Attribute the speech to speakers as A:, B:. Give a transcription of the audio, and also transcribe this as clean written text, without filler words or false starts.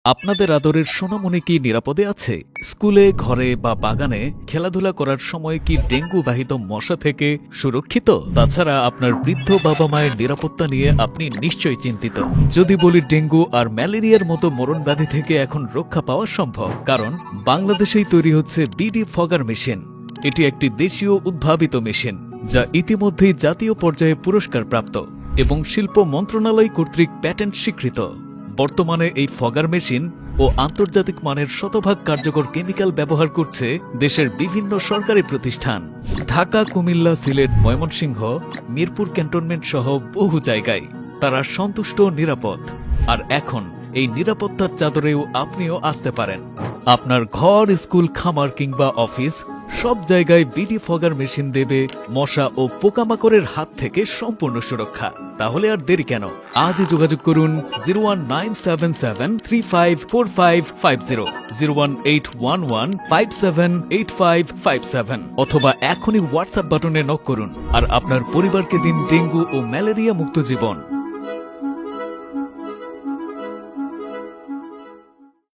A: আপনাদের আদরের সোনামণি কি নিরাপদে আছে? স্কুলে, ঘরে বা বাগানে খেলাধুলা করার সময় কি ডেঙ্গু বাহিত মশা থেকে সুরক্ষিত? তাছাড়া আপনার বৃদ্ধ বাবা মায়ের নিরাপত্তা নিয়ে আপনি নিশ্চয়ই চিন্তিত। যদি বলি ডেঙ্গু আর ম্যালেরিয়ার মতো মরণব্যাধি থেকে এখন রক্ষা পাওয়া সম্ভব, কারণ বাংলাদেশেই তৈরি হচ্ছে বিডি ফগার মেশিন। এটি একটি দেশীয় উদ্ভাবিত মেশিন যা ইতিমধ্যেই জাতীয় পর্যায়ে পুরস্কার প্রাপ্ত এবং শিল্প মন্ত্রণালয় কর্তৃক প্যাটেন্ট স্বীকৃত। বর্তমানে এই ফগার মেশিন ও আন্তর্জাতিক মানের শতভাগ কার্যকর কেমিক্যাল ব্যবহার করছে দেশের বিভিন্ন সরকারি প্রতিষ্ঠান। ঢাকা, কুমিল্লা, সিলেট, ময়মনসিংহ, মিরপুর ক্যান্টনমেন্ট সহ বহু জায়গায় তারা সন্তুষ্ট ও নিরাপদ। আর এখন এই নিরাপত্তার চাদরেও আপনিও আসতে পারেন। আপনার ঘর, স্কুল, খামার কিংবা অফিস সব জায়গায় বিডি ফগার মেশিন দেবে মশা ও পোকামাকড়ের হাত থেকে সম্পূর্ণ সুরক্ষা। তাহলে আর দেরি কেন? আজই যোগাযোগ করুন 01977354550, 01811578557 অথবা এখনই হোয়াটসঅ্যাপ বাটনে নক করুন আর আপনার পরিবারকে দিন ডেঙ্গু ও ম্যালেরিয়া মুক্ত জীবন।